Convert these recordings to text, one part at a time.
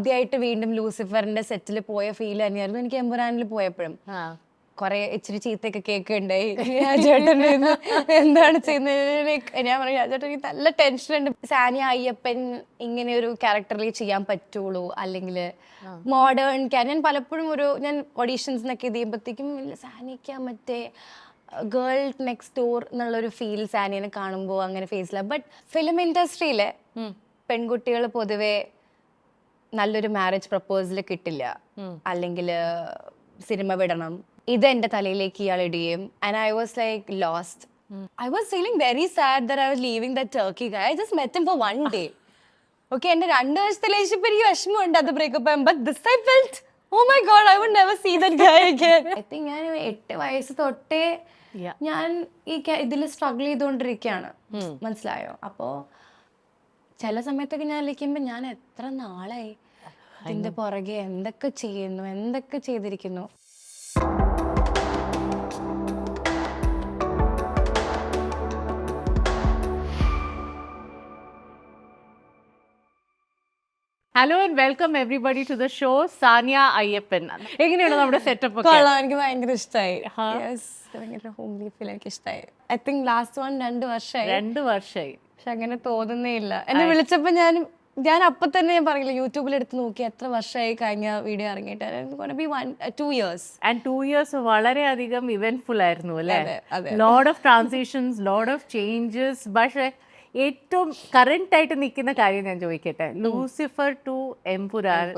ആദ്യമായിട്ട് വീണ്ടും ലൂസിഫറിന്റെ സെറ്റിൽ പോയ ഫീൽ തന്നെയായിരുന്നു എനിക്ക് എമ്പുരാനിൽ പോയപ്പോഴും. കുറെ ഇച്ചിരി ചീത്തയൊക്കെ കേൾക്കുണ്ടായി ചേട്ടൻ എന്താണ് ചെയ്യുന്നത്. ഞാൻ പറഞ്ഞു ചേട്ടൻ എനിക്ക് നല്ല ടെൻഷൻ ഉണ്ട്. സാനിയ അയ്യപ്പൻ ഇങ്ങനെ ഒരു ക്യാരക്ടറിൽ ചെയ്യാൻ പറ്റുള്ളൂ, അല്ലെങ്കിൽ മോഡേൺ ഞാൻ പലപ്പോഴും ഞാൻ ഓഡീഷൻസിനൊക്കെ ഇത് ചെയ്യുമ്പോഴത്തേക്കും സാനിയയ്ക്ക് മറ്റേ ഗേൾ നെക്സ്റ്റ് ഡോർ എന്നുള്ളൊരു ഫീൽ സാനിയനെ കാണുമ്പോൾ അങ്ങനെ ഫേസില്ല. ബട്ട് ഫിലിം ഇൻഡസ്ട്രിയിലെ പെൺകുട്ടികൾ പൊതുവെ നല്ലൊരു മാരേജ് പ്രപ്പോസൽ കിട്ടില്ല, അല്ലെങ്കിൽ സിനിമ വിടണം, ഇത് എൻ്റെ തലയിലേക്ക് ഇയാൾ ഇടുകയും. And I was like lost. I was feeling very sad that I was leaving that Turkey guy. I just met him for one day. Okay, എൻ്റെ 2 വർഷത്തെ റിലേഷൻഷിപ്പ് എനിക്ക് വിഷമമുണ്ട് അത് ബ്രേക്കപ്പ് ആകും. But this I felt, oh my god, I would never see that guy again. I think ഞാൻ 8 വയസ്സ് തൊട്ടേ ഞാൻ ഈ ഇതിൽ സ്ട്രഗിൾ ചെയ്തുകൊണ്ടിരിക്കുകയാണ്, മനസ്സിലായോ? അപ്പോൾ ചില സമയത്തൊക്കെ ഞാൻ ആലോചിക്കുമ്പോൾ ഞാൻ എത്ര നാളായി ഇതിൻ്റെ പുറകെ എന്തൊക്കെ ചെയ്യുന്നു, എന്തൊക്കെ ചെയ്തിരിക്കുന്നു. Hello and welcome everybody to the show. Saniya Iyappan, എങ്ങനെയാണ് നമ്മുടെ സെറ്റപ്പ്? എനിക്ക് ഭയങ്കര ഇഷ്ടമായി. ഹോംലി ഫീൽ എനിക്ക് ഇഷ്ടമായി. ഐ തിങ്ക് ലാസ്റ്റ് 2 വർഷമായി. പക്ഷെ അങ്ങനെ തോന്നുന്നേ ഇല്ല. എന്നെ വിളിച്ചപ്പോൾ ഞാൻ അപ്പൊ തന്നെ ഞാൻ പറയില്ല, യൂട്യൂബിൽ എടുത്ത് നോക്കി എത്ര വർഷമായി കഴിഞ്ഞ വീഡിയോ ഇറങ്ങിയിട്ട്. 2 years. ആൻഡ് 2 years വളരെയധികം ഇവന്റ്ഫുൾ ആയിരുന്നു അല്ലേ? Load of transitions, load of changes. പക്ഷേ ഏറ്റവും കറന്റ് ആയിട്ട് നിൽക്കുന്ന കാര്യം ഞാൻ ചോദിക്കട്ടെ, ലൂസിഫർ ടു എമ്പുരാൻ,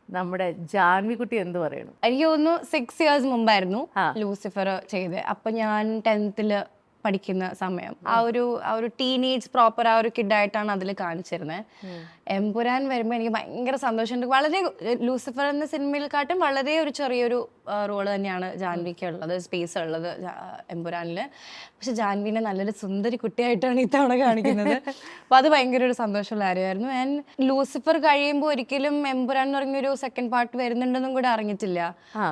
നമ്മുടെ ജാൻവിക്കുട്ടി എന്ത് പറയണം? എനിക്ക് തോന്നുന്നു 6 years മുമ്പായിരുന്നു ലൂസിഫർ ചെയ്ത്. അപ്പൊ ഞാൻ 10th പഠിക്കുന്ന സമയം, ആ ഒരു ടീനേജ് പ്രോപ്പർ ആ ഒരു കിഡായിട്ടാണ് അതിൽ കാണിച്ചിരുന്നത്. എമ്പുരാൻ വരുമ്പോൾ എനിക്ക് ഭയങ്കര സന്തോഷമുണ്ട്. വളരെ ലൂസിഫർ എന്ന സിനിമയിൽക്കാട്ടും വളരെ ഒരു ചെറിയൊരു റോള് തന്നെയാണ് ജാൻവിക്ക് ഉള്ളത്, സ്പേസ് ഉള്ളത് എമ്പുരാനിൽ. പക്ഷെ ജാൻവിനെ നല്ലൊരു സുന്ദരി കുട്ടിയായിട്ടാണ് ഇത്തവണ കാണിക്കുന്നത്. അപ്പോൾ അത് ഭയങ്കര ഒരു സന്തോഷമുള്ള കാര്യമായിരുന്നു. ആൻഡ് ലൂസിഫർ കഴിയുമ്പോൾ ഒരിക്കലും എമ്പുരാൻ എന്ന് പറഞ്ഞൊരു സെക്കൻഡ് പാർട്ട് വരുന്നുണ്ടെന്നും കൂടെ അറിഞ്ഞിട്ടില്ല,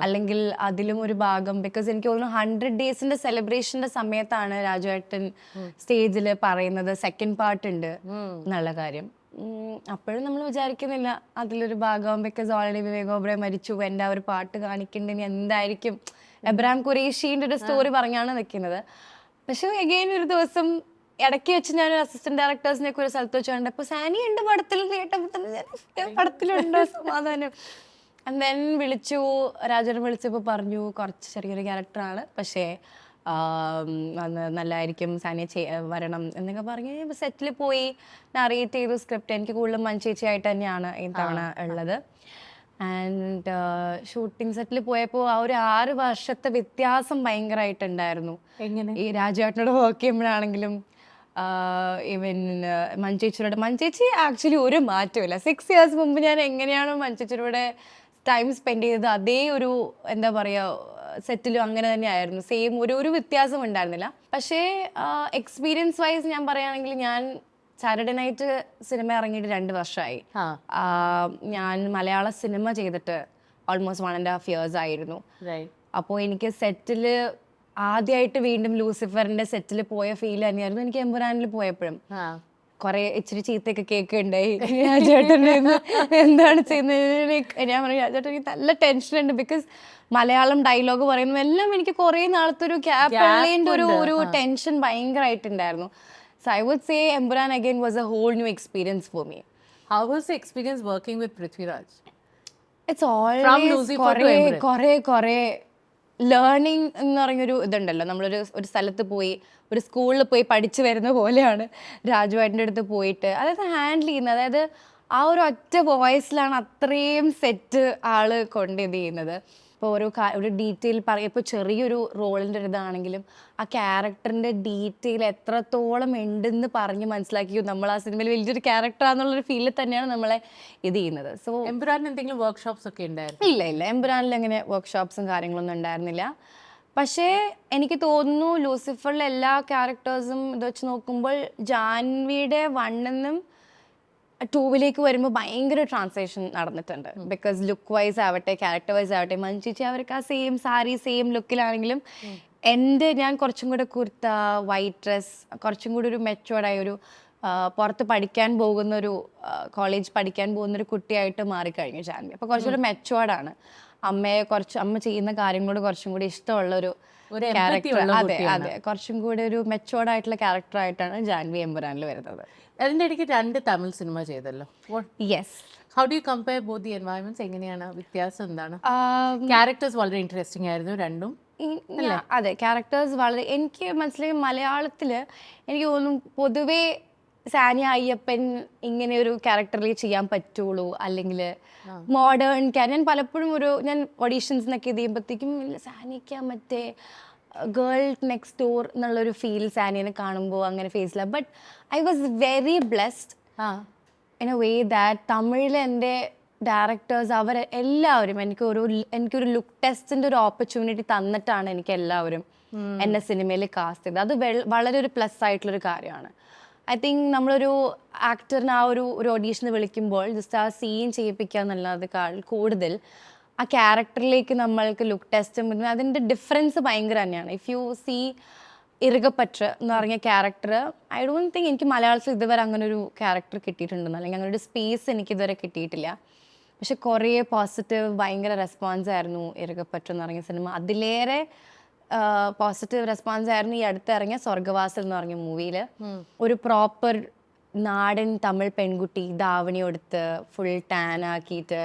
അല്ലെങ്കിൽ അതിലും ഒരു ഭാഗം. ബിക്കോസ് എനിക്ക് തോന്നുന്നു 100 days സെലിബ്രേഷന്റെ സമയത്താണ് രാജുവേട്ടൻ സ്റ്റേജിൽ പറയുന്നത് സെക്കൻഡ് പാർട്ട് ഉണ്ട് എന്നുള്ള കാര്യം. അപ്പോഴും നമ്മൾ വിചാരിക്കുന്നില്ല അതിലൊരു ഭാഗം. ബിക്കോസ് ഓൾറെഡി വിവേക് ഓബ്രായ് മരിച്ചു, എൻ്റെ ആ ഒരു പാട്ട് കാണിക്കേണ്ടത് എന്തായിരിക്കും. എബ്രാം ഖുറേഷിന്റെ ഒരു സ്റ്റോറി പറഞ്ഞാണ് നിൽക്കുന്നത്. പക്ഷെ എഗെയിൻ ഒരു ദിവസം ഇടയ്ക്ക് വെച്ച് ഞാൻ അസിസ്റ്റന്റ് ഡയറക്ടേഴ്സിനെ ഒക്കെ ഒരു സ്ഥലത്ത് വെച്ച് കണ്ടപ്പോൾ സാനി ഉണ്ട് പടത്തിൽ, കേട്ടപ്പോൾ തന്നെ പടത്തിലുണ്ടോ സമാധാനം. ആൻഡ് ദെൻ വിളിച്ചു, രാജൻ വിളിച്ചപ്പോൾ പറഞ്ഞു കുറച്ച് ചെറിയൊരു ക്യാരക്ടറാണ്, പക്ഷേ നല്ലതായിരിക്കും, സാനിയ വരണം എന്നൊക്കെ പറഞ്ഞ് സെറ്റിൽ പോയി നറേറ്റ് ചെയ്തു സ്ക്രിപ്റ്റ്. എനിക്ക് കൂടുതലും മഞ്ചേച്ചിയായിട്ട് തന്നെയാണ് ഈ തവണ ഉള്ളത്. ആൻഡ് ഷൂട്ടിംഗ് സെറ്റിൽ പോയപ്പോൾ ആ ഒരു 6 വർഷത്തെ വ്യത്യാസം ഭയങ്കരമായിട്ടുണ്ടായിരുന്നു. എങ്ങനെ? ഈ രാജുവേട്ടനോട് വർക്ക് ചെയ്യുമ്പോഴാണെങ്കിലും ഈവൻ മഞ്ചേച്ചിയോട് ആക്ച്വലി ഒരു മാറ്റമില്ല. 6 years മുമ്പ് ഞാൻ എങ്ങനെയാണോ മഞ്ചേച്ചിയോടെ ടൈം സ്പെൻഡ് ചെയ്തത് അതേ ഒരു എന്താ പറയുക സെറ്റിലും അങ്ങനെ തന്നെ ആയിരുന്നു. സെയിം ഒരു വ്യത്യാസം ഉണ്ടായിരുന്നില്ല. പക്ഷേ എക്സ്പീരിയൻസ് വൈസ് ഞാൻ പറയുകയാണെങ്കിൽ ഞാൻ സാറ്റർഡേ നൈറ്റ് സിനിമ ഇറങ്ങിയിട്ട് 2 വർഷമായി. ഞാൻ മലയാള സിനിമ ചെയ്തിട്ട് ഓൾമോസ്റ്റ് 1.5 years ആയിരുന്നു. അപ്പോൾ എനിക്ക് സെറ്റിൽ ആദ്യമായിട്ട് വീണ്ടും ലൂസിഫറിന്റെ സെറ്റിൽ പോയ ഫീൽ തന്നെയായിരുന്നു എനിക്ക് എമ്പുരാനിൽ പോയപ്പോഴും. കുറെ ഇച്ചിരി ചീത്തയൊക്കെ കേൾക്കുണ്ടായി ചേട്ടൻ എന്താണ് ചെയ്യുന്നത്. ഞാൻ പറഞ്ഞു ചേട്ടൻ എനിക്ക് നല്ല ടെൻഷൻ ഉണ്ട്. ബിക്കോസ് മലയാളം ഡയലോഗ് പറയുന്നു എല്ലാം എനിക്ക് കുറെ നാളത്തെ ഒരു ഗ്യാപ്പ് ഒരു tension ഭയങ്കരമായിട്ടുണ്ടായിരുന്നു. So I would say Empuran again was a whole new experience for me. How was the experience working with Prithviraj? It's always കുറേ ലേണിംഗ് എന്ന് പറഞ്ഞൊരു ഇതുണ്ടല്ലോ. നമ്മളൊരു സ്ഥലത്ത് പോയി ഒരു സ്കൂളിൽ പോയി പഠിച്ചു വരുന്ന പോലെയാണ് രാജുവേട്ടൻ്റെ അടുത്ത് പോയിട്ട് അതായത് ഹാൻഡിൽ ചെയ്യുന്നത്. അതായത് ആ ഒരു ഒറ്റ വോയിസിലാണ് അത്രയും സെറ്റ് ആള് കൊണ്ട് ഇത് ചെയ്യുന്നത്. ഇപ്പോൾ ഒരു ഡീറ്റെയിൽ പറയും. ഇപ്പോൾ ചെറിയൊരു റോളിൻ്റെ ഒരു ഇതാണെങ്കിലും ആ ക്യാരക്ടറിൻ്റെ ഡീറ്റെയിൽ എത്രത്തോളം ഉണ്ടെന്ന് പറഞ്ഞ് മനസ്സിലാക്കി നമ്മൾ ആ സിനിമയിൽ വലിയൊരു ക്യാരക്ടറാന്നുള്ളൊരു ഫീലിൽ തന്നെയാണ് നമ്മളെ ഇത് ചെയ്യുന്നത്. സോ എമ്പുരാനിൽ എന്തെങ്കിലും വർക്ക്ഷോപ്സ് ഒക്കെ ഉണ്ടായിരുന്നു? ഇല്ല എമ്പുരാനിൽ അങ്ങനെ വർക്ക്ഷോപ്സും കാര്യങ്ങളൊന്നും ഉണ്ടായിരുന്നില്ല. പക്ഷേ എനിക്ക് തോന്നുന്നു ലൂസിഫറിലെ എല്ലാ ക്യാരക്ടേഴ്സും ഇത് വെച്ച് നോക്കുമ്പോൾ ജാൻവിയുടെ 1 2 വരുമ്പോൾ ഭയങ്കര ട്രാൻസ്ലേഷൻ നടന്നിട്ടുണ്ട്. ബിക്കോസ് ലുക്ക് വൈസ് ആവട്ടെ ക്യാരക്ടർ വൈസ് ആവട്ടെ മഞ്ചേച്ചി അവർക്ക് ആ സെയിം സാരി സെയിം ലുക്കിലാണെങ്കിലും ഞാൻ കുറച്ചും കൂടെ കുർത്ത വൈറ്റ് ഡ്രസ് കുറച്ചും കൂടി ഒരു മെച്ചുവേർഡായ പുറത്ത് പഠിക്കാൻ പോകുന്നൊരു കോളേജ് പഠിക്കാൻ പോകുന്നൊരു കുട്ടിയായിട്ട് മാറിക്കഴിഞ്ഞു ജാൻവി. അപ്പോൾ കുറച്ചുകൂടി മെച്ചുവേർഡാണ്. അമ്മ ചെയ്യുന്ന കാര്യങ്ങളോട് കുറച്ചും കൂടി ഇഷ്ടമുള്ള ഒരു ക്യാരക്ടർ. അതെ അതെ, കുറച്ചും കൂടി ഒരു മെച്ചുവേർഡ് ആയിട്ടുള്ള ക്യാരക്ടറായിട്ടാണ് ജാൻവി എമ്പുരാനിൽ വരുന്നത്. അതിൻ്റെ ഇടയ്ക്ക് 2 തമിഴ് സിനിമ ചെയ്തല്ലോ. Yes. How do you compare both the environments? എങ്ങനെയാണ് വ്യത്യാസം? എന്താണ്? ക്യാരക്ടേഴ്സ് വളരെ ഇൻട്രസ്റ്റിംഗ് ആയിരുന്നു രണ്ടും. അതെ, ക്യാരക്ടേഴ്സ് വളരെ എനിക്ക് മനസ്സിലായി. മലയാളത്തിൽ എനിക്ക് തോന്നുന്നു പൊതുവേ സാനിയ അയ്യപ്പൻ ഇങ്ങനെ ഒരു ക്യാരക്ടറിൽ ചെയ്യാൻ പറ്റുള്ളൂ, അല്ലെങ്കിൽ മോഡേൺ ഞാൻ പലപ്പോഴും ഞാൻ ഓഡീഷൻസിനൊക്കെ ഇത് ചെയ്യുമ്പോഴത്തേക്കും സാനിയയ്ക്ക് മറ്റേ ഗേൾ നെക്സ്റ്റ് ഡോർ എന്നുള്ളൊരു ഫീൽ സാനിയനെ കാണുമ്പോൾ അങ്ങനെ ഫേസില്ല. But I was very blessed in a way that തമിഴിലെ എൻ്റെ ഡയറക്ടേഴ്സ് അവർ എല്ലാവരും എനിക്കൊരു ലുക്ക് ടെസ്റ്റിൻ്റെ ഒരു ഓപ്പർച്യൂണിറ്റി തന്നിട്ടാണ് എനിക്ക് എല്ലാവരും എന്നെ സിനിമയിൽ കാസ്റ്റ് ചെയ്തത്. അത് വളരെ ഒരു പ്ലസ് ആയിട്ടുള്ളൊരു കാര്യമാണ്. ഐ തിങ്ക് നമ്മളൊരു ആക്ടറിന് ഒരു ഓഡീഷന് വിളിക്കുമ്പോൾ ജസ്റ്റ് ആ സീൻ ചെയ്യിപ്പിക്കുക എന്നുള്ളതിനേക്കാൾ കൂടുതൽ ആ ക്യാരക്ടറിലേക്ക് നമ്മൾക്ക് ലുക്ക് ടെസ്റ്റും അതിൻ്റെ ഡിഫറൻസ് ഭയങ്കര തന്നെയാണ്. ഇഫ് യു സീ ഇറുകപ്പറ്റ് എന്ന് പറഞ്ഞ ക്യാരക്ടർ, ഐ ഡോണ്ട് തിങ്ക് എനിക്ക് മലയാളത്തിൽ ഇതുവരെ അങ്ങനെ ഒരു ക്യാരക്ടർ കിട്ടിയിട്ടുണ്ടെന്ന്, അല്ലെങ്കിൽ അങ്ങനെ ഒരു സ്പേസ് എനിക്ക് ഇതുവരെ കിട്ടിയിട്ടില്ല. പക്ഷെ കുറേ പോസിറ്റീവ് ഭയങ്കര റെസ്പോൺസ് ആയിരുന്നു ഇറുകപ്പറ്റ് എന്ന് പറഞ്ഞ സിനിമ. അതിലേറെ പോസിറ്റീവ് റെസ്പോൺസ് ആയിരുന്നു ഈ അടുത്തിറങ്ങിയ സ്വർഗവാസൽ എന്ന് പറഞ്ഞ മൂവിയിൽ. ഒരു പ്രോപ്പർ നാടൻ തമിഴ് പെൺകുട്ടി ധാവണി എടുത്ത് ഫുൾ ടാൻ ആക്കിയിട്ട്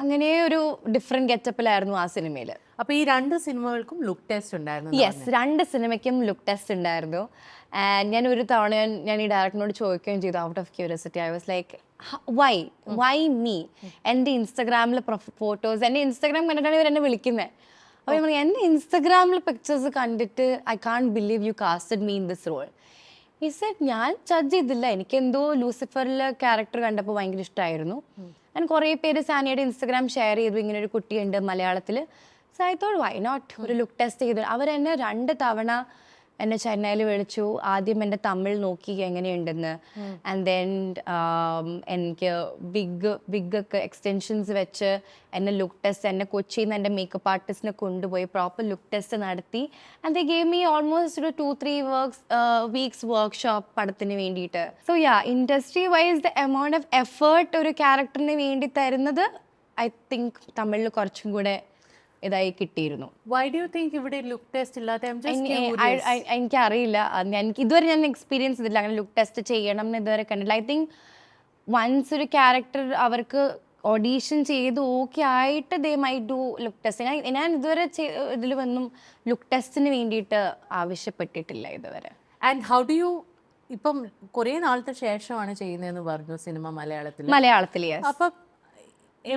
അങ്ങനെ ഒരു ഡിഫറെൻറ്റ് ഗെറ്റപ്പിലായിരുന്നു ആ സിനിമയിൽ. അപ്പോൾ ഈ 2 സിനിമകൾക്കും ലുക്ക് ടെസ്റ്റ് ഉണ്ടായിരുന്നു? യെസ്, 2 സിനിമയ്ക്കും ലുക്ക് ടെസ്റ്റ് ഉണ്ടായിരുന്നു. ആൻഡ് ഞാൻ ഒരു തവണ ഞാൻ ഈ ഡയറക്ടറിനോട് ചോദിക്കുകയും ചെയ്തു, out of curiosity. I was like why me? എൻ്റെ ഇൻസ്റ്റഗ്രാമിൽ ഫോട്ടോസ്, എൻ്റെ ഇൻസ്റ്റഗ്രാം കണ്ടിട്ടാണ് ഇവർ എന്നെ വിളിക്കുന്നത്. അപ്പോൾ ഞാൻ എൻ്റെ ഇൻസ്റ്റഗ്രാമിൽ പിക്ചേഴ്സ് കണ്ടിട്ട് I can't believe you casted me in this role. ഈ സെറ്റ് ഞാൻ ജഡ്ജ് ചെയ്തില്ല, എനിക്കെന്തോ ലൂസിഫറിലെ ക്യാരക്ടർ കണ്ടപ്പോൾ ഭയങ്കര ഇഷ്ടമായിരുന്നു. ഞാൻ കുറേ പേര് സാനിയുടെ ഇൻസ്റ്റഗ്രാം ഷെയർ ചെയ്തു, ഇങ്ങനെ ഒരു കുട്ടിയുണ്ട് മലയാളത്തിൽ. So I thought why not ഒരു ലുക്ക് ടെസ്റ്റ് ചെയ്തു. അവരെന്നെ 2 തവണ എന്നെ ചെന്നൈയിൽ വിളിച്ചു. ആദ്യം എൻ്റെ തമിഴ് നോക്കി എങ്ങനെയുണ്ടെന്ന്, ആൻഡ് ദെൻ എനിക്ക് ബിഗൊക്കെ എക്സ്റ്റൻഷൻസ് വെച്ച് എന്നെ ലുക്ക് ടെസ്റ്റ്, എന്നെ കൊച്ചിയിൽ നിന്ന് എൻ്റെ മേക്കപ്പ് ആർട്ടിസ്റ്റിനെ കൊണ്ടുപോയി പ്രോപ്പർ ലുക്ക് ടെസ്റ്റ് നടത്തി. And they gave me almost ഒരു 2-3 വീക്സ് വർക്ക്ഷോപ്പ് പടത്തിന് വേണ്ടിയിട്ട്. So industry vice the amount of effort ഒരു ക്യാരക്ടറിന് വേണ്ടി തരുന്നത് ഐ തിങ്ക് തമിഴിൽ കുറച്ചും കൂടെ ഇതായി കിട്ടിയിരുന്നു. വൈ ഡു യു തിങ്ക് ഇവിടെ ലുക്ക് ടെസ്റ്റ് ഇല്ലാത്ത? എനിക്കറിയില്ല, എനിക്ക് ഇതുവരെ ഞാൻ എക്സ്പീരിയൻസ് ചെയ്തില്ല അങ്ങനെ ലുക്ക് ടെസ്റ്റ് ചെയ്യണം എന്ന് ഇതുവരെ കണ്ടില്ല. ഐ തിങ്ക് വൺസ് ഒരു ക്യാരക്ടർ അവർക്ക് ഓഡീഷൻ ചെയ്ത് ഓക്കെ ആയിട്ട് ദേ മൈ ഡു ലുക്ക് ടെസ്റ്റ്. ഞാൻ ഇതുവരെ ഇതിൽ വന്നും ലുക്ക് ടെസ്റ്റിന് വേണ്ടിയിട്ട് ആവശ്യപ്പെട്ടിട്ടില്ല ഇതുവരെ. ആൻഡ് ഹൗ ഡു യു, ഇപ്പം കുറേ നാളത്തെ ശേഷമാണ് ചെയ്യുന്നതെന്ന് പറഞ്ഞു സിനിമ മലയാളത്തിൽ. അപ്പം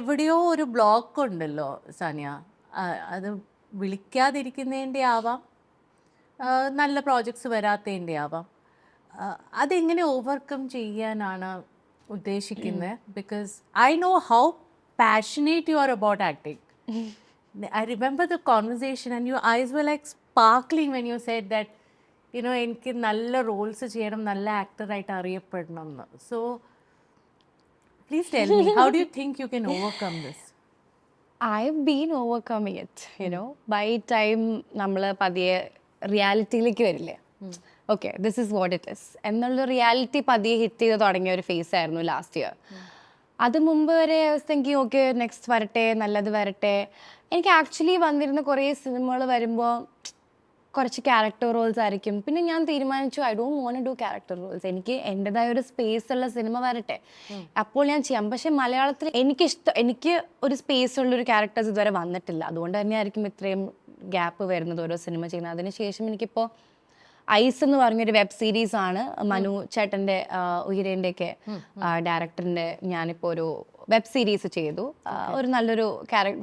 എവിടെയോ ഒരു ബ്ലോക്ക് ഉണ്ടല്ലോ സാനിയ, അത് വിളിക്കാതിരിക്കുന്നതിൻ്റെ ആവാം, നല്ല പ്രോജക്ട്സ് വരാത്തതിൻ്റെ ആവാം. അതെങ്ങനെ ഓവർകം ചെയ്യാനാണ് ഉദ്ദേശിക്കുന്നത്? Because I know how passionate you are about acting. I remember the conversation and your eyes were like sparkling when you said that you know എനിക്ക് നല്ല റോൾസ് ചെയ്യണം, നല്ല ആക്ടറായിട്ട് അറിയപ്പെടണം എന്ന്. So please tell me, how do you think you can overcome this? I've been overcoming it, you know. By time നമ്മൾ പതിയെ റിയാലിറ്റിയിലേക്ക് വരില്ലേ, okay this is what it is എന്നുള്ള റിയാലിറ്റി പതിയെ ഹിറ്റ് ചെയ്ത് തുടങ്ങിയ ഒരു ഫേസ് ആയിരുന്നു ലാസ്റ്റ് ഇയർ. അത് മുമ്പ് വരെ തിങ്കിങ് ഓക്കെ നെക്സ്റ്റ് വരട്ടെ, നല്ലത് വരട്ടെ. എനിക്ക് ആക്ച്വലി വന്നിരുന്ന കുറേ സിനിമകൾ വരുമ്പോൾ കുറച്ച് ക്യാരക്ടർ റോൾസ് ആയിരിക്കും. പിന്നെ ഞാൻ തീരുമാനിച്ചു I don't want to do character roles, എനിക്ക് എൻ്റെതായ ഒരു സ്പേസ് ഉള്ള സിനിമ വരട്ടെ, അപ്പോൾ ഞാൻ ചെയ്യാം. പക്ഷെ മലയാളത്തിൽ എനിക്ക് ഒരു സ്പേസ് ഉള്ളൊരു ക്യാരക്ടേഴ്സ് ഇതുവരെ വന്നിട്ടില്ല. അതുകൊണ്ട് തന്നെ ആയിരിക്കും ഇത്രയും ഗ്യാപ്പ് വരുന്നത് ഓരോ സിനിമ ചെയ്യുന്നത്. അതിനുശേഷം എനിക്കിപ്പോൾ ഐസ് എന്ന് പറഞ്ഞൊരു വെബ് സീരീസ് ആണ് മനു ചേട്ടൻ്റെ ഉയരേൻ്റെയൊക്കെ ഡയറക്ടറിൻ്റെ, ഞാനിപ്പോൾ ഒരു വെബ് സീരീസ് ചെയ്തു. ഒരു നല്ലൊരു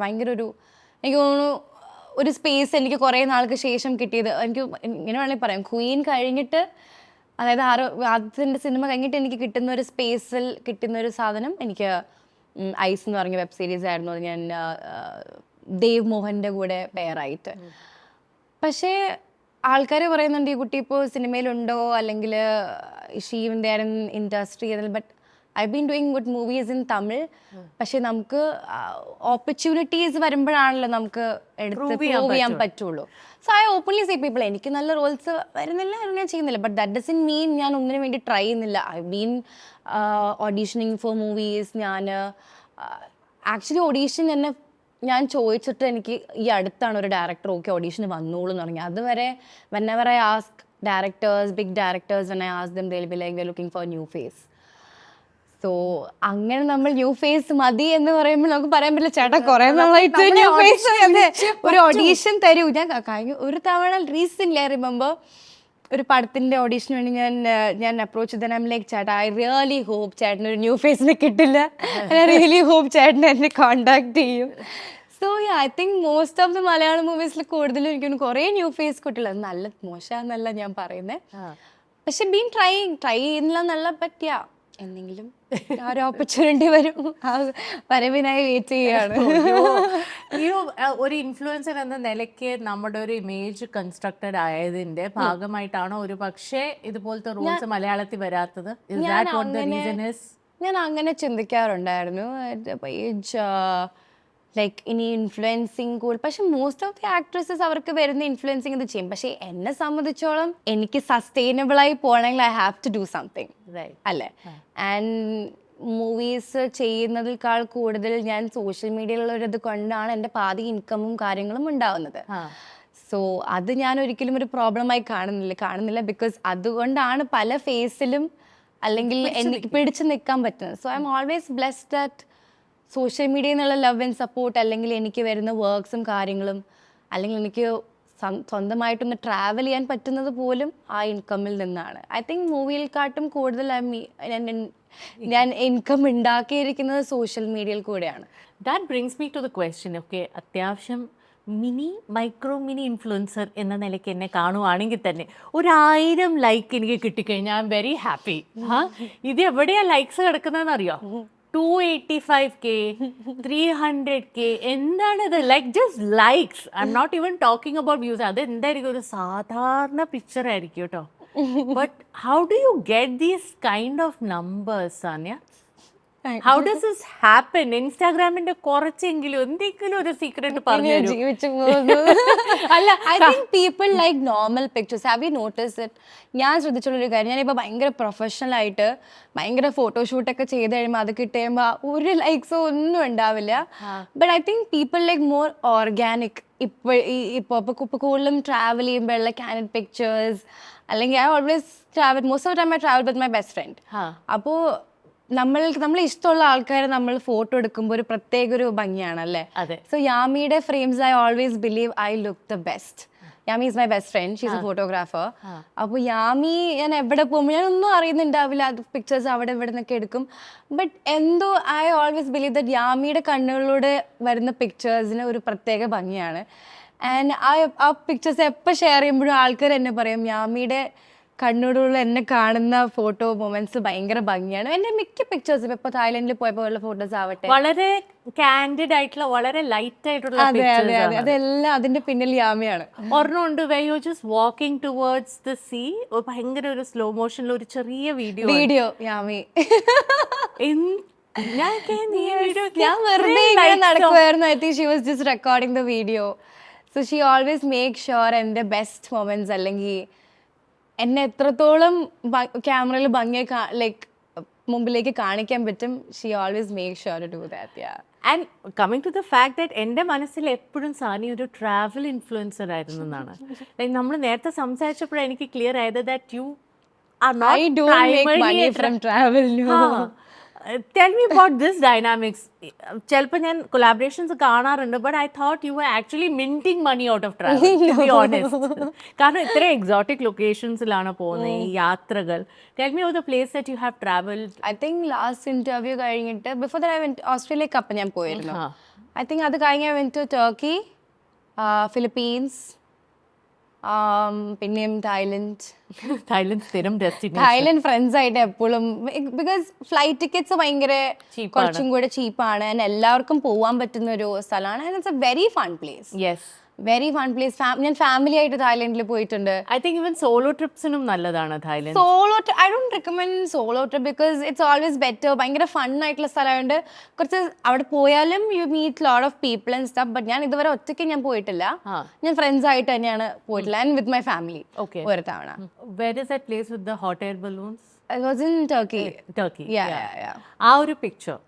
ഭയങ്കര ഒരു എനിക്ക് തോന്നുന്നു ഒരു സ്പേസ് എനിക്ക് കുറേ നാൾക്ക് ശേഷം കിട്ടിയത്. എനിക്ക് ഇങ്ങനെ വേണമെങ്കിൽ പറയാം, ക്വീൻ കഴിഞ്ഞിട്ട്, അതായത് ആദ്യത്തെ സിനിമ കഴിഞ്ഞിട്ട് എനിക്ക് കിട്ടുന്ന ഒരു സ്പേസിൽ കിട്ടുന്ന ഒരു സാധനം എനിക്ക് ഐസ് എന്ന് പറഞ്ഞ വെബ് സീരീസ് ആയിരുന്നു. അത് ഞാൻ ദേവ് മോഹൻ്റെ കൂടെ പെയറായിട്ട്. പക്ഷേ ആൾക്കാർ പറയുന്നുണ്ട് ഈ കുട്ടി ഇപ്പോൾ സിനിമയിലുണ്ടോ, അല്ലെങ്കിൽ she in there in industry. But I been doing good movies in Tamil. പക്ഷെ നമുക്ക് ഓപ്പർച്യൂണിറ്റീസ് വരുമ്പോഴാണല്ലോ നമുക്ക് എടുത്ത് പ്രൂവ് ചെയ്യാൻ പറ്റുള്ളൂ. So I openly say people എനിക്ക് നല്ല റോൾസ് വരുന്നില്ല, ഞാൻ ചെയ്യുന്നില്ല. ബട്ട് ദാറ്റ് ഡസൻ മീൻ ഞാൻ ഒന്നിനു വേണ്ടി ട്രൈ ചെയ്യുന്നില്ല. I been auditioning for movies. ഞാൻ ആക്ച്വലി ഓഡീഷൻ തന്നെ ഞാൻ ചോദിച്ചിട്ട് എനിക്ക് ഈ അടുത്താണ് ഒരു ഡയറക്ടർ ഓക്കെ ഓഡീഷന് വന്നോളൂ എന്ന് പറഞ്ഞു. അതുവരെ whenever I ask directors, big directors, when I ask them, they'll be like, we're looking for a new face. So അങ്ങനെ നമ്മൾ ന്യൂ ഫേസ് മതി എന്ന് പറയുമ്പോൾ നമുക്ക് പറയാൻ പറ്റില്ല, ചേട്ടാ കുറെ നാളായിട്ട് ന്യൂ ഫേസ് ഒരു ഓഡീഷൻ തരൂ. ഞാൻ കഴിഞ്ഞ ഒരു തവണ റീസെൻ്റ്ലി ഐ റിമെമ്പർ ഒരു പടത്തിൻ്റെ ഓഡീഷന് വേണ്ടി ഞാൻ അപ്രോച്ച് ചെയ്താൽ ഐം ലൈക്ക് ചേട്ടാ ഐ റിയലി ഹോപ്പ് ചേട്ടന് ഒരു ന്യൂ ഫേസിനെ കിട്ടില്ല, ഐ റിയലി ഹോപ്പ് ചേട്ടനെ എന്നെ കോണ്ടാക്ട് ചെയ്യും. So I think most of the Malayalam മൂവീസിൽ കൂടുതലും എനിക്കൊന്ന് കുറേ ന്യൂ ഫേസ് കിട്ടില്ല. നല്ല മോശമെന്നല്ല ഞാൻ പറയുന്നത്, പക്ഷെ ബീൻ ട്രൈ ചെയ്യുന്നില്ല നല്ല പറ്റിയ എന്തെങ്കിലും ആ ഒരു ഓപ്പർച്യൂണിറ്റി വരും, ആ വരവിനായി വെയിറ്റ് ചെയ്യാണ്. ഒരു ഇൻഫ്ലുവൻസർ എന്ന നിലയ്ക്ക് നമ്മുടെ ഒരു ഇമേജ് കൺസ്ട്രക്റ്റഡ് ആയതിന്റെ ഭാഗമായിട്ടാണോ ഒരു പക്ഷേ ഇതുപോലത്തെ റൂൾസ് മലയാളത്തിൽ വരാത്തത്? ഞാൻ അങ്ങനെ ചിന്തിക്കാറുണ്ടായിരുന്നു. ലൈക്ക് ഇനി ഇൻഫ്ലുവൻസിങ് കൂൾ, പക്ഷെ മോസ്റ്റ് ഓഫ് ദി ആക്ട്രസസ് അവർക്ക് വരുന്ന ഇൻഫ്ലുവൻസിങ് ഇത് ചെയ്യും. പക്ഷെ എന്നെ സംബന്ധിച്ചോളം എനിക്ക് സസ്റ്റൈനബിളായി പോകണമെങ്കിൽ I have to do something അല്ലേ. ആൻഡ് മൂവീസ് ചെയ്യുന്നതിനേക്കാൾ കൂടുതൽ ഞാൻ സോഷ്യൽ മീഡിയയിലുള്ളത് കൊണ്ടാണ് എൻ്റെ പാതി ഇൻകമും കാര്യങ്ങളും ഉണ്ടാവുന്നത്. സോ അത് ഞാൻ ഒരിക്കലും ഒരു പ്രോബ്ലമായി കാണുന്നില്ല ബിക്കോസ് അതുകൊണ്ടാണ് പല ഫേസിലും അല്ലെങ്കിൽ എനിക്ക് പിടിച്ചു നിൽക്കാൻ പറ്റുന്നത്. So I M always blessed that social മീഡിയയിൽ നിന്നുള്ള ലവ് ആൻഡ് സപ്പോർട്ട്, അല്ലെങ്കിൽ എനിക്ക് വരുന്ന വർക്ക്സും കാര്യങ്ങളും, അല്ലെങ്കിൽ എനിക്ക് സ്വന്തമായിട്ടൊന്ന് ട്രാവൽ ചെയ്യാൻ പറ്റുന്നത് പോലും ആ ഇൻകമിൽ നിന്നാണ്. ഐ തിങ്ക് മൂവിയിൽക്കാട്ടും കൂടുതൽ ഞാൻ ഇൻകം ഉണ്ടാക്കിയിരിക്കുന്നത് സോഷ്യൽ മീഡിയയിൽ കൂടെയാണ്. That brings me to the question. Okay, അത്യാവശ്യം മിനി ഇൻഫ്ലുവൻസർ എന്ന നിലയ്ക്ക് എന്നെ കാണുവാണെങ്കിൽ തന്നെ 1000 ലൈക്ക് എനിക്ക് കിട്ടിക്കഴിഞ്ഞാൽ ഐ എം വെരി ഹാപ്പി. ഇത് എവിടെയാ ലൈക്സ് കിടക്കുന്നതെന്ന് അറിയോ? 285K, 300K. എന്താണിത്? Like just likes. I'm not even talking about views. അത് എന്തായിരിക്കും? ഒരു സാധാരണ പിക്ചർ ആയിരിക്കും കേട്ടോ. But how do you get these kind of numbers, Sania? How does this happen? ഇൻസ്റ്റാഗ്രാമിന്റെ കുറച്ചെങ്കിലും എന്തെങ്കിലും ഒരു സീക്രട്ട് പറഞ്ഞു അല്ല, I think people like normal pictures. Have you notice it? ഞാൻ ശ്രദ്ധിച്ചുള്ളൊരു കാര്യം, ഞാനിപ്പോൾ ഭയങ്കര പ്രൊഫഷണൽ ആയിട്ട് ഭയങ്കര ഫോട്ടോഷൂട്ടൊക്കെ ചെയ്ത് കഴിയുമ്പോൾ അത് കിട്ടുമ്പോൾ ഒരു ലൈക്സോ ഒന്നും ഉണ്ടാവില്ല. But I think people like more organic. ഇപ്പോൾ കൂടുതലും ട്രാവൽ ചെയ്യുമ്പോഴുള്ള കാൻഡിഡ് പിക്ചേഴ്സ്, അല്ലെങ്കിൽ I always travel, most of time I travel with my best front. അപ്പോൾ നമ്മൾ ഇഷ്ടമുള്ള ആൾക്കാരെ നമ്മൾ ഫോട്ടോ എടുക്കുമ്പോൾ ഒരു പ്രത്യേക ഒരു ഭംഗിയാണല്ലേ. സോ യാമിയുടെ frames I always believe I look the best. Yami is my best friend, she's a photographer. അപ്പോൾ യാമി ഞാൻ എവിടെ പോകുമ്പോൾ ഞാൻ ഒന്നും അറിയുന്നുണ്ടാവില്ല, അത് പിക്ചേഴ്സ് അവിടെ ഇവിടെ നിന്നൊക്കെ എടുക്കും. ബട്ട് എന്തോ ഐ ഓൾവേസ് ബിലീവ് ദറ്റ് യാമിയുടെ കണ്ണുകളിലൂടെ വരുന്ന പിക്ചേഴ്സിന് ഒരു പ്രത്യേക ഭംഗിയാണ്. ആൻഡ് ആ പിക്ചേഴ്സ് എപ്പോൾ ഷെയർ ചെയ്യുമ്പോഴും ആൾക്കാർ എന്നെ പറയും യാമിയുടെ കണ്ണോടുള്ള എന്നെ കാണുന്ന ഫോട്ടോ മൊമെന്റ്സ് ഭയങ്കര ഭംഗിയാണ്. എൻ്റെ മിക്ക പിക്ചേഴ്സും ഇപ്പോൾ തായ്ലൻഡിൽ പോയപ്പോൾ ഉള്ള ഫോട്ടോസ് ആവട്ടെ, വളരെ കാൻഡിഡ് ആയിട്ടുള്ള, വളരെ ലൈറ്റ് ആയിട്ടുള്ള, അതെല്ലാം അതിന്റെ പിന്നിൽ യാമിയാണ്. ഒരെണ്ണമുണ്ട് where you're just walking towards the sea, ഭയങ്കര ഒരു സ്ലോ മോഷനിൽ ഒരു ചെറിയ വീഡിയോ യാമി. ഞാൻ വെറുതെ ഇങ്ങനെ നടക്കുമായിരുന്നു. I think she was just recording the video. So she always make sure എൻ്റെ ബെസ്റ്റ് മൊമെന്റ്സ്, അല്ലെങ്കിൽ എന്നെ എത്രത്തോളം ക്യാമറയിൽ ഭംഗിയായി ലൈക്ക് മുമ്പിലേക്ക് കാണിക്കാൻ പറ്റും, she always make sure to do that. And coming to the fact that എൻ്റെ മനസ്സിൽ എപ്പോഴും സാനി ഒരു ട്രാവൽ ഇൻഫ്ലുവൻസർ ആയിരുന്നു എന്നാണ്. ലൈക്ക് നമ്മൾ നേരത്തെ സംസാരിച്ചപ്പോഴാണ് എനിക്ക് ക്ലിയർ ആയത് that you are not money from travel. Tell me about this dynamics. ചിലപ്പോൾ ഞാൻ കൊളാബറേഷൻസ് കാണാറുണ്ട്, but I thought you are actually minting money out of travel, to be honest. കാരണം ഇത്ര എക്സോട്ടിക് ലൊക്കേഷൻസിലാണ് പോകുന്നത് ഈ യാത്രകൾ. Tell me of the place that you have travelled. I think last interview കഴിഞ്ഞിട്ട് ബിഫോർ ദാറ്റ് ഐ വെന്റ് ഓസ്ട്രേലിയക്ക് അപ്പം ഞാൻ പോയിരുന്നു. ഐ തിങ്ക് അത് കഴിഞ്ഞ് I went to Turkey, Philippines, പിന്നെയും തായ്ലൻഡ് സ്ഥിരം ഡെസ്റ്റിനേഷൻ. തായ്ലൻഡ് ഫ്രണ്ട്സ് ആയിട്ട് എപ്പോഴും, ബിക്കോസ് ഫ്ലൈറ്റ് ടിക്കറ്റ്സ് ഭയങ്കര കുറച്ചും കൂടെ ചീപ്പാണ്, എല്ലാവർക്കും പോകാൻ പറ്റുന്ന ഒരു സ്ഥലമാണ്. And it's a very fun place. Yes. Very fun place. ഞാൻ ഫാമിലി ആയിട്ട് തായ്ലൻഡിൽ പോയിട്ടുണ്ട്. ഐ തിങ്ക് ഇവൻ സോളോ ട്രിപ്സിനും നല്ലതാണ് തായ്ലൻഡ്. Solo I don't recommend solo trip because it's always better. ഭയങ്കര ഫൺ ആയിട്ടുള്ള സ്ഥലമായതുകൊണ്ട് കുറച്ച് അവിടെ പോയാലും you meet lot of people and stuff. But ഞാൻ ഇതുവരെ ഒറ്റയ്ക്ക് ഞാൻ പോയിട്ടില്ല. ഞാൻ ഫ്രണ്ട്സ് ആയിട്ട് തന്നെയാണ് പോയിട്ടില്ല. ആൻഡ് വിത്ത് മൈ ഫാമിലി ഒരു തവണ. Where is that place with the hot air balloons? I was in Turkey. Turkey. Yeah. ആ ഒരു പിക്ചർ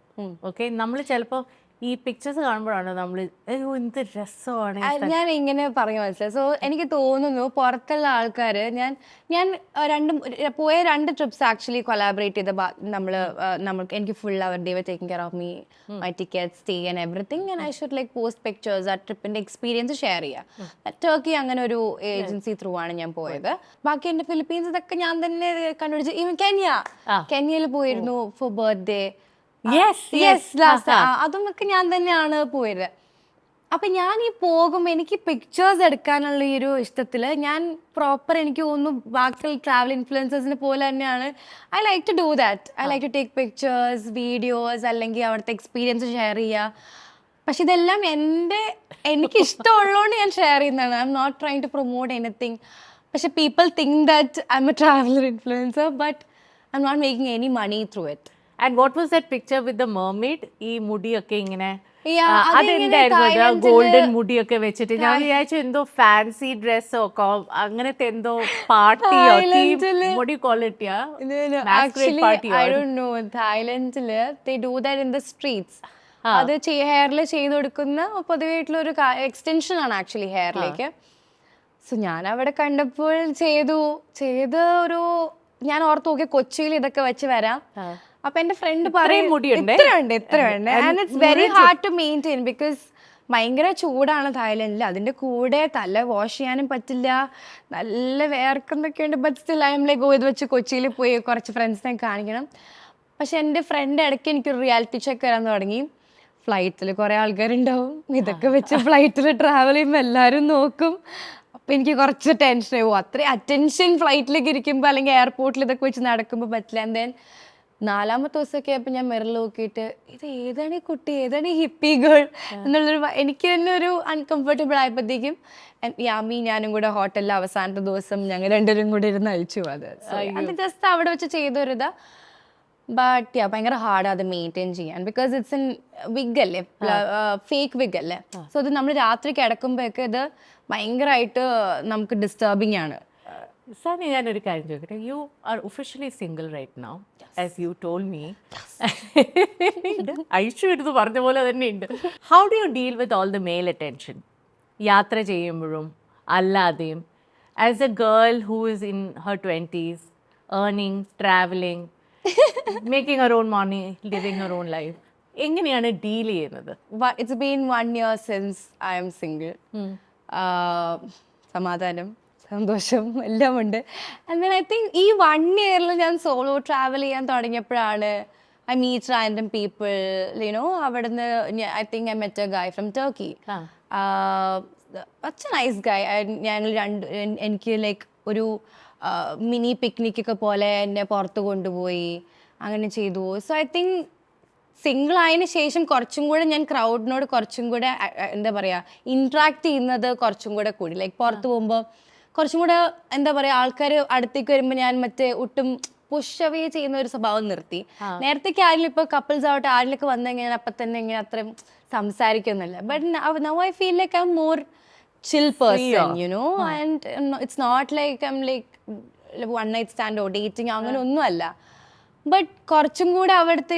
ഓക്കെ, നമ്മൾ ചിലപ്പോൾ ഈ പിക്ചേഴ്സ് കാണുമ്പോഴാണ് നമ്മൾ എന്ത് രസമാണ്. ഞാൻ ഇങ്ങനെ പറഞ്ഞു മനസ്സിലായി. സോ എനിക്ക് തോന്നുന്നു പുറത്തുള്ള ആൾക്കാർ ഞാൻ പോയ 2 ട്രിപ്സ് ആക്ച്വലി കൊളാബറേറ്റ് ചെയ്ത നമ്മൾക്ക് എനിക്ക് ഫുൾ അവർ they were taking care of me, my ticket, stay and everything. And I should like post pictures ആ ട്രിപ്പിന്റെ എക്സ്പീരിയൻസ് ഷെയർ ചെയ്യുക. ടർക്കി അങ്ങനെ ഒരു ഏജൻസി ത്രൂ ആണ് ഞാൻ പോയത്. ബാക്കി എൻ്റെ ഫിലിപ്പീൻസ് ഇതൊക്കെ ഞാൻ തന്നെ കണ്ടുപിടിച്ച്. ഈവൻ കെന്യയിൽ പോയിരുന്നു ഫോർ ബർത്ത്ഡേ. അതുമൊക്കെ ഞാൻ തന്നെയാണ് പോയത്. അപ്പം ഞാൻ ഈ പോകുമ്പോൾ എനിക്ക് പിക്ചേഴ്സ് എടുക്കാനുള്ള ഈ ഒരു ഇഷ്ടത്തിൽ ഞാൻ പ്രോപ്പർ എനിക്ക് തോന്നുന്നു ബാക്കിയുള്ള ട്രാവൽ ഇൻഫ്ലുവൻസേഴ്സിനെ പോലെ തന്നെയാണ് I like to do that. I like to take pictures, videos, അല്ലെങ്കിൽ അവിടുത്തെ എക്സ്പീരിയൻസ് ഷെയർ ചെയ്യുക. പക്ഷെ ഇതെല്ലാം എനിക്ക് ഇഷ്ടമുള്ളതുകൊണ്ട് ഞാൻ ഷെയർ ചെയ്യുന്നതാണ്. I'm not trying to promote anything. പക്ഷെ people think that I'm a traveller influencer but I'm not making any money through it. And what was that picture with the mermaid? ഈ മുടിയൊക്കെ ഇങ്ങനെ അതെന്തായിരുന്നു, golden മുടിയൊക്കെ വെച്ചിട്ട്? ഞാൻ വിചാരിച്ചു എന്തോ fancy ഡ്രസ്സോ അങ്ങനത്തെ എന്തോ പാർട്ടിയോ മുടി ക്വാളിറ്റിയാ. തായ്ലൻഡില് they do that in the streets. അത് ഹെയറിൽ ചെയ്ത് കൊടുക്കുന്ന പൊതുവായിട്ടുള്ള ഒരു എക്സ്റ്റൻഷൻ ആണ് ആക്ച്വലി ഹെയറിലേക്ക്. സോ ഞാൻ അവിടെ കണ്ടപ്പോൾ ചെയ്ത് ഒരു ഞാൻ ഓർത്ത് നോക്കി കൊച്ചിയിൽ ഇതൊക്കെ വെച്ച് വരാം. അപ്പൊ എന്റെ ഫ്രണ്ട് പറയും ഇത്രയുണ്ട് and it's very hard to maintain because ഭയങ്കര ചൂടാണ് തായ്ലൻഡിൽ. അതിന്റെ കൂടെ തല വാഷ് ചെയ്യാനും പറ്റില്ല, നല്ല വേർക്കുന്നൊക്കെ ഉണ്ട്. But still I M like ഇത് വെച്ച് കൊച്ചിയിൽ പോയി കുറച്ച് ഫ്രണ്ട്സിനെ കാണിക്കണം. പക്ഷെ എൻ്റെ ഫ്രണ്ട് ഇടയ്ക്ക് എനിക്കൊരു റിയാലിറ്റി ചെക്ക് വരാൻ തുടങ്ങി. ഫ്ലൈറ്റിൽ കുറേ ആൾക്കാരുണ്ടാവും, ഇതൊക്കെ വെച്ച് ഫ്ലൈറ്റിൽ ട്രാവൽ ചെയ്യുമ്പോൾ എല്ലാവരും നോക്കും. അപ്പം എനിക്ക് കുറച്ച് ടെൻഷൻ ആവും. അത്രയും അറ്റൻഷൻ ഫ്ലൈറ്റിലേക്ക് ഇരിക്കുമ്പോൾ അല്ലെങ്കിൽ എയർപോർട്ടിൽ ഇതൊക്കെ വെച്ച് നടക്കുമ്പോൾ പറ്റില്ല. ആൻഡ് ദെൻ 4ാമത്തെ ദിവസമൊക്കെ ആയപ്പോൾ ഞാൻ മിററിൽ നോക്കിയിട്ട് ഇത് ഏതാണ് ഈ കുട്ടി, ഏതാണ് ഈ ഹിപ്പി ഗേൾ എന്നുള്ളൊരു എനിക്ക് തന്നെ ഒരു അൺകംഫർട്ടബിൾ ആയപ്പോഴത്തേക്കും യാമി ഞാനും കൂടെ ഹോട്ടലിൽ അവസാനത്തെ ദിവസം ഞങ്ങൾ 2 കൂടെ ഇരുന്ന് അയച്ചു. അത് ജസ്റ്റ് അവിടെ വെച്ച് ചെയ്തൊരിതാ. ബട്ട് ഭയങ്കര ഹാർഡ് അത് മെയിൻറ്റെയിൻ ചെയ്യാൻ ബിക്കോസ് ഇറ്റ്സ് ഇൻ വിഗ് അല്ലേ, ഫേക്ക് വിഗ് അല്ലേ. സോ ഇത് നമ്മൾ രാത്രി കിടക്കുമ്പോഴൊക്കെ ഇത് ഭയങ്കരമായിട്ട് നമുക്ക് ഡിസ്റ്റർബിങ് ആണ്. സാനി, ഞാനൊരു കാര്യം ചോദിക്കട്ടെ. You are officially single right now as you told me. Aishu എടുത്ത് പറഞ്ഞ പോലെ തന്നെ ഉണ്ട്. How do you deal with all the male attention? യാത്ര ചെയ്യുമ്പോഴും അല്ലാതെയും as a girl who is in her 20s, earning, travelling, making her own money, living her own life, എങ്ങനെയാണ് deal ചെയ്യുന്നത്? It's been 1 year since I am single. സമാധാനം, സന്തോഷം എല്ലാം ഉണ്ട്. And I think ഈ 1 year ഞാൻ സോളോ ട്രാവൽ ചെയ്യാൻ തുടങ്ങിയപ്പോഴാണ് I meet random people, you know. അവിടുന്ന് I think I met a guy from Turkey. അച്ഛ നൈസ് ഗായ്. ഞങ്ങൾ എനിക്ക് ലൈക്ക് ഒരു മിനി പിക്നിക്കൊക്കെ പോലെ എന്നെ പുറത്ത് കൊണ്ടുപോയി, അങ്ങനെ ചെയ്തു. സോ ഐ തിങ്ക് സിംഗിൾ ആയതിനു ശേഷം കുറച്ചും കൂടെ ഞാൻ ക്രൗഡിനോട് കുറച്ചും കൂടെ എന്താ പറയുക ഇൻട്രാക്ട് ചെയ്യുന്നത് കുറച്ചും കൂടെ കൂടി. ലൈക്ക് പുറത്ത് പോകുമ്പോൾ കുറച്ചും കൂടെ എന്താ പറയുക ആൾക്കാർ അടുത്തേക്ക് വരുമ്പോൾ ഞാൻ ഒട്ടും പുഷ് അവേ ചെയ്യുന്ന ഒരു സ്വഭാവം നിർത്തി. നേരത്തേക്ക് ആരെങ്കിലും ഇപ്പോൾ കപ്പിൾസ് ആവട്ടെ ആരിലൊക്കെ വന്നു കഴിഞ്ഞാൽ അപ്പം തന്നെ ഇങ്ങനെ അത്രയും സംസാരിക്കുന്നില്ല. But now I feel like I am more chill person, you know, and it's not like I'm like one night stand or dating അങ്ങനെ ഒന്നും അല്ല. ബട്ട് കുറച്ചും കൂടെ അവിടുത്തെ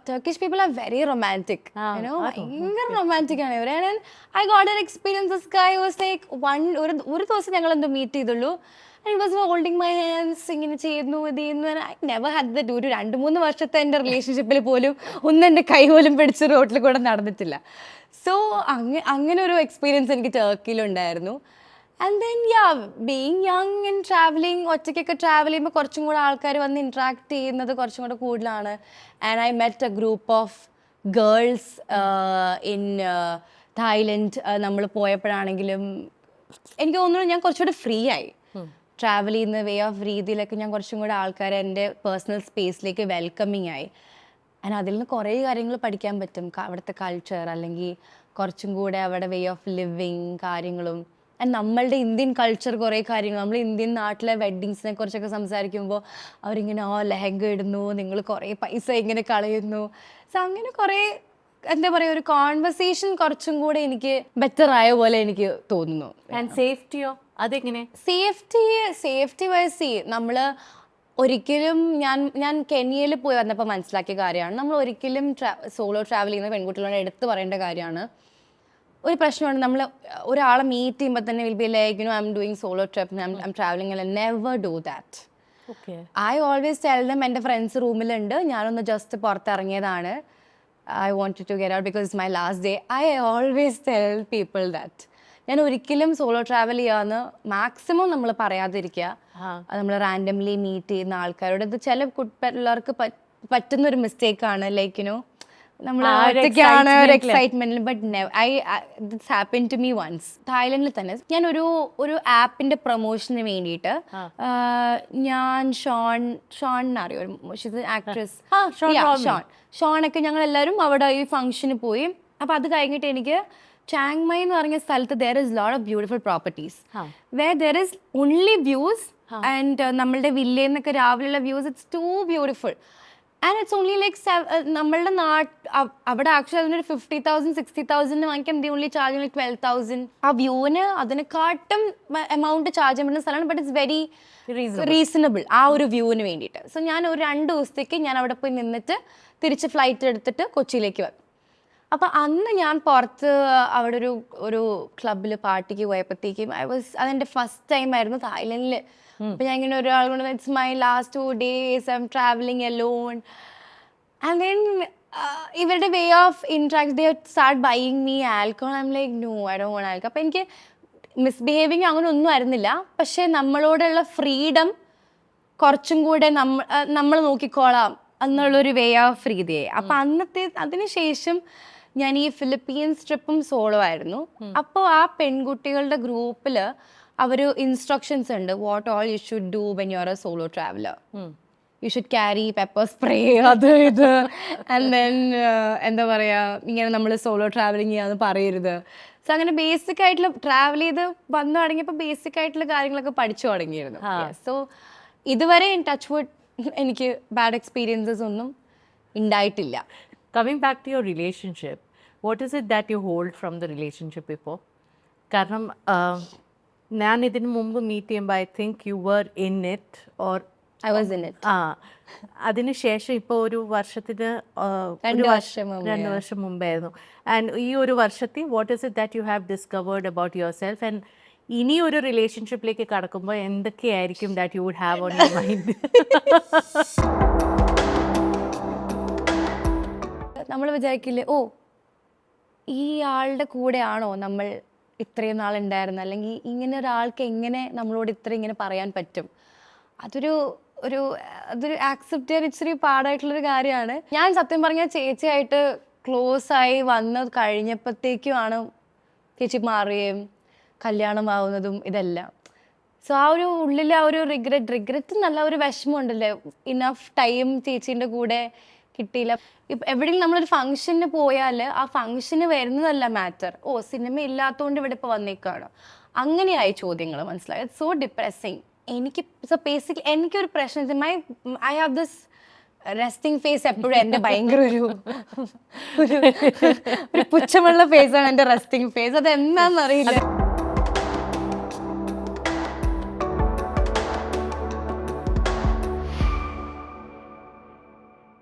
Turkish people are very romantic, you know. ഭയങ്കര റൊമാൻറ്റിക് ആണ് ഇവർ. And I got an experience. This guy was like ഒരു ദിവസം ഞങ്ങൾ എന്തോ മീറ്റ് ചെയ്തുള്ളൂ. And was holding my hands, ഇങ്ങനെ ചെയ്യുന്നു ഇത് ചെയ്യുന്നു. I never had that. ഒരു 2-3 വർഷത്തെ എൻ്റെ റിലേഷൻഷിപ്പിൽ പോലും ഒന്നും എൻ്റെ കൈ പോലും പിടിച്ച് റോട്ടിൽ കൂടെ നടന്നിട്ടില്ല. സോ അങ്ങനെ ഒരു എക്സ്പീരിയൻസ് എനിക്ക് ടർക്കിയിലുണ്ടായിരുന്നു. And then being young and travelling, ഒറ്റയ്ക്കൊക്കെ ട്രാവൽ ചെയ്യുമ്പോൾ കുറച്ചും കൂടെ ആൾക്കാർ വന്ന് ഇൻട്രാക്ട് ചെയ്യുന്നത് കുറച്ചും കൂടെ കൂടുതലാണ്. And I met A group of girls in Thailand. നമ്മൾ പോയപ്പോഴാണെങ്കിലും എനിക്ക് തോന്നുന്നു ഞാൻ കുറച്ചുകൂടെ ഫ്രീ ആയി. ട്രാവൽ ചെയ്യുന്ന വേ ഓഫ് രീതിയിലൊക്കെ ഞാൻ കുറച്ചും കൂടെ ആൾക്കാരെ എൻ്റെ പേഴ്സണൽ സ്പേസിലേക്ക് വെൽക്കമിങ് ആയി. ആൻഡ് അതിൽ നിന്ന് കുറേ കാര്യങ്ങൾ പഠിക്കാൻ പറ്റും. അവിടുത്തെ കൾച്ചർ അല്ലെങ്കിൽ കുറച്ചും കൂടെ അവിടെ വേ ഓഫ് ലിവിങ് കാര്യങ്ങളും ആൻഡ് നമ്മളുടെ ഇന്ത്യൻ കൾച്ചർ കുറേ കാര്യങ്ങൾ, നമ്മൾ ഇന്ത്യൻ നാട്ടിലെ വെഡ്ഡിങ്സിനെ കുറിച്ചൊക്കെ സംസാരിക്കുമ്പോൾ അവരിങ്ങനെ ലെഹങ്ക ഇടുന്നു, നിങ്ങൾ കുറേ പൈസ ഇങ്ങനെ കളയുന്നു. സോ അങ്ങനെ കുറേ എന്താ പറയുക, ഒരു കോൺവെർസേഷൻ കുറച്ചും കൂടെ എനിക്ക് ബെറ്റർ ആയ പോലെ എനിക്ക് തോന്നുന്നു. ആൻഡ് സേഫ്റ്റിയോ അതെങ്ങനെ? സേഫ്റ്റി വൈസ് നമ്മൾ ഒരിക്കലും ഞാൻ കെനിയയിൽ പോയി വന്നപ്പോൾ മനസ്സിലാക്കിയ കാര്യമാണ്, നമ്മൾ ഒരിക്കലും സോളോ ട്രാവൽ ചെയ്യുന്ന പെൺകുട്ടികളോട് എടുത്ത് പറയേണ്ട കാര്യമാണ്. ഒരു പ്രശ്നമാണ്, നമ്മൾ ഒരാളെ മീറ്റ് ചെയ്യുമ്പോൾ തന്നെ will be like I'm doing solo trip, I'm travelling അല്ല. Never do that. I always tell them എൻ്റെ ഫ്രണ്ട്സ് റൂമിലുണ്ട്, ഞാനൊന്ന് ജസ്റ്റ് പുറത്തിറങ്ങിയതാണ്, I wanted to get out because it's my last day. I always tell people that. ഞാൻ ഒരിക്കലും solo travel ചെയ്യാന്ന് maximum നമ്മൾ പറയാതിരിക്കുക. നമ്മൾ റാൻഡംലി മീറ്റ് ചെയ്യുന്ന ആൾക്കാരോട്, ഇത് ചില പിള്ളേർക്ക് പറ്റുന്നൊരു മിസ്റ്റേക്കാണ്, ലൈക്ക് യുനോ നമ്മൾ ഒറ്റയ്ക്കാണ് ഒരു എക്സൈറ്റ്മെന്റിൽ. But this happen to me once. തായ്ലൻഡിൽ തന്നെ ഞാൻ ഒരു ആപ്പിന്റെ പ്രൊമോഷന് വേണ്ടിയിട്ട് ഞാൻ ഷോൺ അറിയോ, ആക്ട്രസ് ഷോണൊക്കെ ഞങ്ങൾ എല്ലാവരും അവിടെ ഈ ഫംഗ്ഷന് പോയി. അപ്പൊ അത് കഴിഞ്ഞിട്ട് എനിക്ക് ചാങ് മൈ എന്ന് പറഞ്ഞ സ്ഥലത്ത് there is lot of beautiful properties where there is only views and നമ്മളുടെ വില്ലയിൽ നിന്നൊക്കെ രാവിലെയുള്ള views, it's too beautiful. And it's only like നമ്മളുടെ അവിടെ ആക്ച്വലി അതിനൊരു 50,000 60,000 വാങ്ങിക്കാൻ ദി ഓൺലി ചാർജ് ലൈക്ക് 12,000. ആ വ്യൂവിന് അതിനെക്കാട്ടും എമൗണ്ട് ചാർജ് ചെയ്യുന്ന സ്ഥലമാണ്, ബട്ട് ഇറ്റ്സ് വെരി റീസണബിൾ ആ ഒരു വ്യൂവിന് വേണ്ടിയിട്ട്. സോ ഞാൻ ഒരു 2 ദിവസത്തേക്ക് ഞാൻ അവിടെ പോയി നിന്നിട്ട് തിരിച്ച് ഫ്ലൈറ്റ് എടുത്തിട്ട് കൊച്ചിയിലേക്ക് വന്നു. അപ്പം അന്ന് ഞാൻ പുറത്ത് അവിടെ ഒരു ക്ലബിൽ പാർട്ടിക്ക് പോയപ്പോഴത്തേക്കും അതെൻ്റെ ഫസ്റ്റ് ടൈം ആയിരുന്നു തായ്ലൻഡിൽ. അപ്പം ഞാൻ ഇങ്ങനെ ഒരാൾ കൊണ്ട് it's my last 2 days I'm travelling alone. And then ഇവരുടെ way of interact, they start buying me alcohol. I'm like no, I don't want alcohol. അപ്പം എനിക്ക് മിസ്ബിഹേവിങ് അങ്ങനെ ഒന്നും ആയിരുന്നില്ല, പക്ഷേ നമ്മളോടുള്ള ഫ്രീഡം കുറച്ചും കൂടെ നമ്മൾ നോക്കിക്കോളാം എന്നുള്ളൊരു വേ ഓഫ് രീതിയായി. അപ്പം അതിനുശേഷം ഞാൻ ഈ ഫിലിപ്പീൻസ് ട്രിപ്പും സോളോ ആയിരുന്നു. അപ്പോൾ ആ പെൺകുട്ടികളുടെ ഗ്രൂപ്പിൽ അവർ ഇൻസ്ട്രക്ഷൻസ് ഉണ്ട്, what all you should do when you are A solo traveller. You should carry pepper spray, അത് ഇത്. ആൻഡ് ദെൻ എന്താ പറയുക, ഇങ്ങനെ നമ്മൾ സോളോ ട്രാവലിംഗ് ചെയ്യാന്ന് പറയരുത്. സോ അങ്ങനെ ബേസിക് ആയിട്ടുള്ള ട്രാവൽ ചെയ്ത് വന്നു തുടങ്ങിയപ്പോൾ ബേസിക് ആയിട്ടുള്ള കാര്യങ്ങളൊക്കെ പഠിച്ചു തുടങ്ങിയിരുന്നു. സോ ഇതുവരെ ടച്ച് വുഡ് എനിക്ക് ബാഡ് എക്സ്പീരിയൻസസ് ഒന്നും ഉണ്ടായിട്ടില്ല. Coming back to your relationship, what is it that you hold from the relationship ഇപ്പോൾ? കാരണം ഞാൻ ഇതിന് മുമ്പ് മീറ്റ് ചെയ്യുമ്പോൾ I think you were in it or I was in it. അതിനുശേഷം ഇപ്പോൾ ഒരു വർഷത്തിന് 2 വർഷം മുമ്പായിരുന്നു. ആൻഡ് ഈ ഒരു വർഷത്തിൽ what is it that you have discovered about yourself? And ഇനി ഒരു റിലേഷൻഷിപ്പിലേക്ക് കടക്കുമ്പോൾ എന്തൊക്കെയായിരിക്കും that you would have on your mind? നമ്മൾ വിചാരിക്കില്ലേ, ഓ ഈ ആളുടെ കൂടെയാണോ നമ്മൾ ഇത്രയും നാളുണ്ടായിരുന്നത്, അല്ലെങ്കിൽ ഇങ്ങനെ ഒരാൾക്ക് എങ്ങനെ നമ്മളോട് ഇങ്ങനെ പറയാൻ പറ്റും? അതൊരു ആക്സെപ്റ്റ് ചെയ്യാൻ ഇച്ചിരി പാടായിട്ടുള്ളൊരു കാര്യമാണ്. ഞാൻ സത്യം പറഞ്ഞാൽ ചേച്ചിയായിട്ട് ക്ലോസ് ആയി വന്ന് കഴിഞ്ഞപ്പോഴത്തേക്കുമാണ് ചേച്ചി മാറുകയും കല്യാണമാവുന്നതും ഇതെല്ലാം. സോ ആ ഒരു ഉള്ളിൽ ആ ഒരു റിഗ്രറ്റ് നല്ല ഒരു വിഷമമുണ്ടല്ലേ, ഇനഫ് ടൈം ചേച്ചീൻ്റെ കൂടെ കിട്ടിയില്ല. ഇപ്പം എവിടെയും നമ്മളൊരു ഫംഗ്ഷന് പോയാൽ ആ ഫംഗ്ഷന് വരുന്നതല്ല മാറ്റർ, ഓ സിനിമ ഇല്ലാത്തതുകൊണ്ട് ഇവിടെ ഇപ്പോൾ വന്നേക്കാണോ, അങ്ങനെയായി ചോദ്യങ്ങൾ. മനസ്സിലായി? It's so depressing. എനിക്കൊരു പ്രശ്നം, I have this resting face എപ്പോഴും. എൻ്റെ ഭയങ്കര ഒരു പുച്ഛമുള്ള ഫേസാണ് എൻ്റെ റെസ്റ്റിംഗ് ഫേസ്. അത് എന്താണെന്നറിയില്ല.